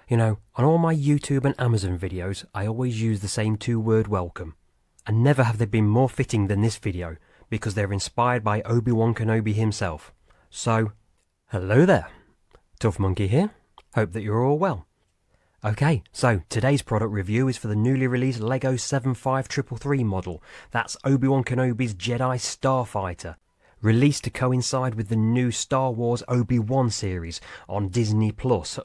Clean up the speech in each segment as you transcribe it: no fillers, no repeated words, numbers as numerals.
You know, on all my YouTube and Amazon videos, I always use the same two-word welcome. And never have they been more fitting than this video, because they're inspired by Obi-Wan Kenobi himself. So, hello there. Tough Monkey here. Hope that you're all well. Okay, so today's product review is for the newly released LEGO 75333 model. That's Obi-Wan Kenobi's Jedi Starfighter. Released to coincide with the new Star Wars Obi-Wan series on Disney+,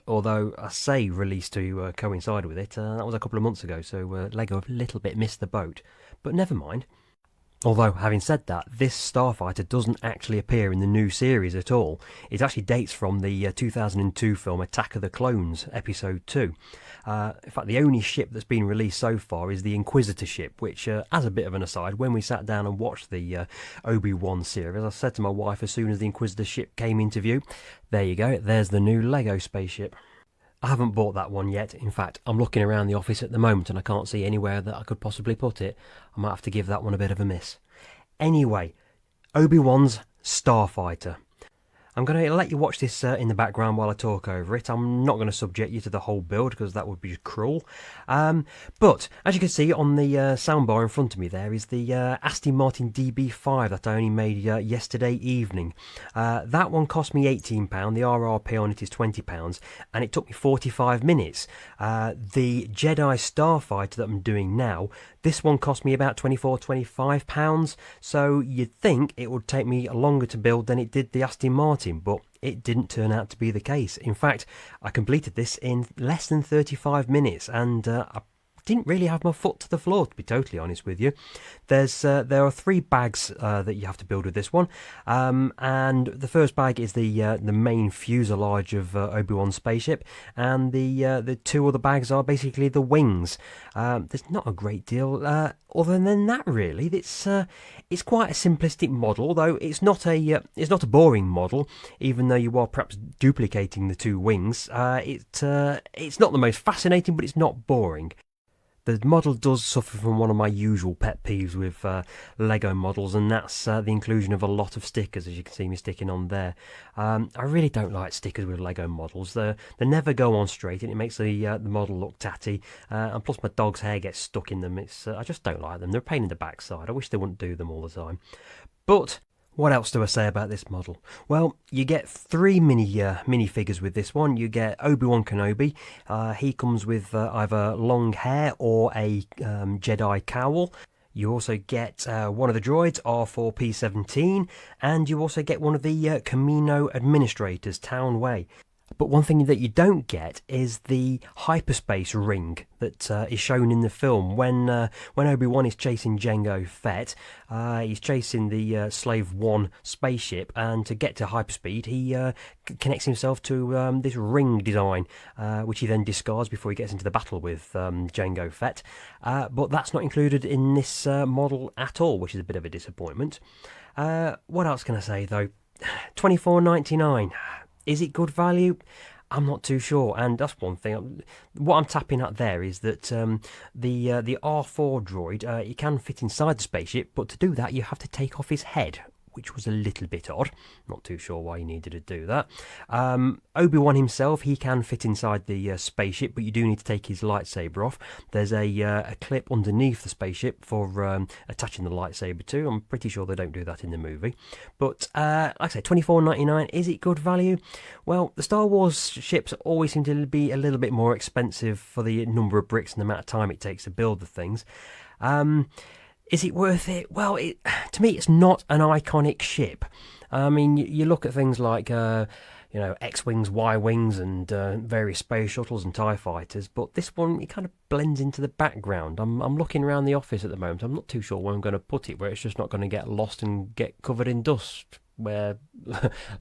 although I say released to coincide with it, that was a couple of months ago, so LEGO have a little bit missed the boat, but never mind. Although, having said that, this Starfighter doesn't actually appear in the new series at all. It actually dates from the 2002 film Attack of the Clones, Episode 2. In fact, the only ship that's been released so far is the Inquisitor ship, which, as a bit of an aside, when we sat down and watched the Obi-Wan series, I said to my wife as soon as the Inquisitor ship came into view, there you go, there's the new LEGO spaceship. I haven't bought that one yet. In fact, I'm looking around the office at the moment and I can't see anywhere that I could possibly put it. I might have to give that one a bit of a miss. Anyway, Obi-Wan's Starfighter. I'm going to let you watch this in the background while I talk over it. I'm not going to subject you to the whole build because that would be cruel. But, as you can see on the soundbar in front of me there is the Aston Martin DB5 that I only made yesterday evening. That one cost me £18, the RRP on it is £20, and it took me 45 minutes. The Jedi Starfighter that I'm doing now, this one cost me about £24–25, so you'd think it would take me longer to build than it did the Aston Martin, but it didn't turn out to be the case. In fact, I completed this in less than 35 minutes, and I didn't really have my foot to the floor, to be totally honest with you. There are 3 bags that you have to build with this one, and the first bag is the main fuselage of Obi-Wan's spaceship, and the 2 other bags are basically the wings. There's not a great deal other than that, really. It's quite a simplistic model, although it's not a boring model, even though you are perhaps duplicating the 2 wings. It's not the most fascinating, but it's not boring. The model does suffer from one of my usual pet peeves with LEGO models, and that's the inclusion of a lot of stickers, as you can see me sticking on there. I really don't like stickers with LEGO models. They never go on straight, and it makes the model look tatty. And plus, my dog's hair gets stuck in them. I just don't like them. They're a pain in the backside. I wish they wouldn't do them all the time. But what else do I say about this model? Well, you get 3 minifigures with this one. You get Obi-Wan Kenobi. He comes with either long hair or a Jedi cowl. You also get one of the droids, R4P17, and you also get one of the Camino administrators, Town Way. But one thing that you don't get is the hyperspace ring that is shown in the film when Obi-Wan is chasing Jango Fett. He's chasing the Slave 1 spaceship, and to get to hyperspeed, he connects himself to this ring design, which he then discards before he gets into the battle with Jango Fett. But that's not included in this model at all, which is a bit of a disappointment. What else can I say, though? $24.99. Is it good value? I'm not too sure, and that's one thing. What I'm tapping at there is that the R4 droid, he can fit inside the spaceship, but to do that you have to take off his head, which was a little bit odd. Not too sure why he needed to do that. Obi-Wan himself, he can fit inside the spaceship, but you do need to take his lightsaber off. There's a clip underneath the spaceship for attaching the lightsaber to. I'm pretty sure they don't do that in the movie. But like I say, $24.99, is it good value? Well, the Star Wars ships always seem to be a little bit more expensive for the number of bricks and the amount of time it takes to build the things. Is it worth it? Well, to me, it's not an iconic ship. I mean, you look at things like, X-Wings, Y-Wings, and various space shuttles and TIE fighters, but this one, it kind of blends into the background. I'm looking around the office at the moment. I'm not too sure where I'm going to put it, where it's just not going to get lost and get covered in dust, where,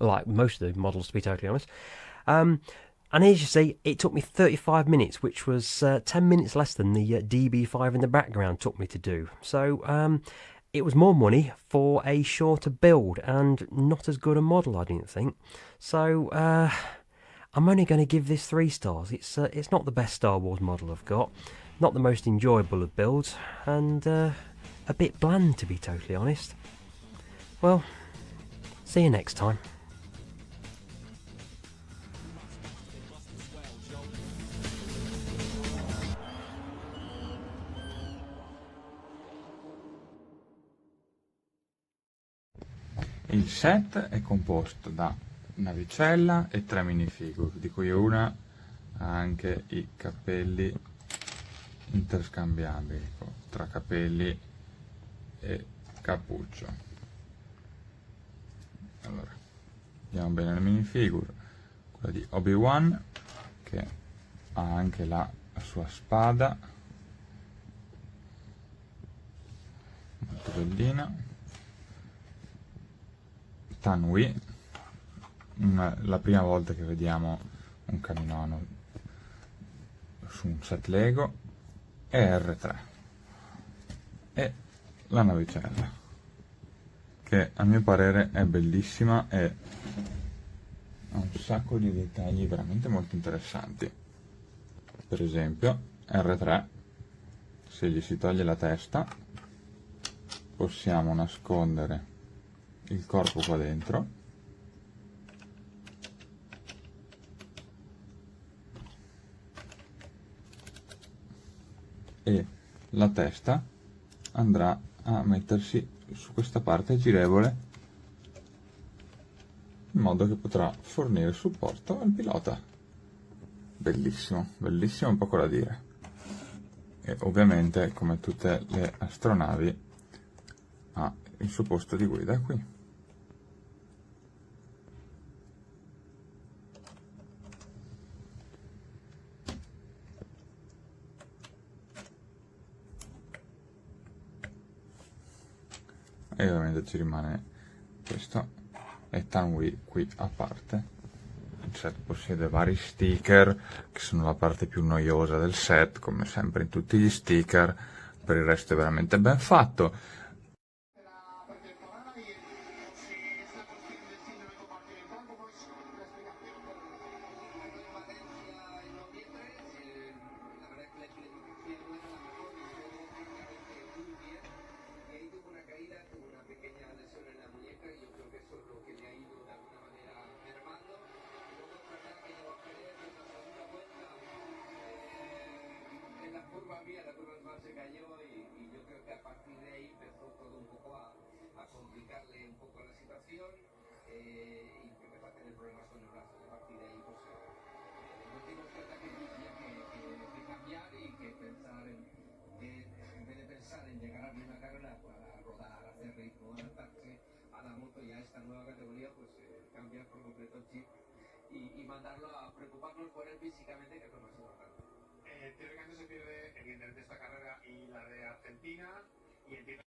like most of the models, to be totally honest. And as you see, it took me 35 minutes, which was 10 minutes less than the DB5 in the background took me to do. So it was more money for a shorter build and not as good a model, I didn't think. So I'm only going to give this 3 stars. It's not the best Star Wars model I've got, not the most enjoyable of builds, and a bit bland, to be totally honest. Well, see you next time. Il set è composto da navicella e 3 minifigure, di cui una ha anche i cappelli interscambiabili tra capelli e cappuccio. Allora, vediamo bene le minifigure. Quella di Obi-Wan, che ha anche la sua spada, molto bellina. Tanwi, la prima volta che vediamo un caminono su un set Lego, e R3 e la navicella, che a mio parere è bellissima e ha un sacco di dettagli veramente molto interessanti. Per esempio R3, se gli si toglie la testa possiamo nascondere il corpo qua dentro e la testa andrà a mettersi su questa parte girevole, in modo che potrà fornire supporto al pilota. Bellissimo, bellissimo, poco da dire. E ovviamente, come tutte le astronavi, ha il suo posto di guida qui. E ovviamente ci rimane questo e Tanwi qui a parte. Il set possiede vari sticker, che sono la parte più noiosa del set, come sempre in tutti gli sticker. Per il resto è veramente ben fatto. La curva se cayó y yo creo que a partir de ahí empezó todo un poco a complicarle un poco la situación y que empezó a tener problemas con el brazo. Y a partir de ahí pues no dimos cuenta que tenía que cambiar y que pensar en vez de pensar en llegar a una carrera para rodar, hacer ritmo, adaptarse a la moto y a esta nueva categoría, pues cambiar por completo el chip y mandarlo a preocuparnos por él físicamente, que es lo más importante. Teóricamente se pierde evidentemente esta carrera y la de Argentina y entiendo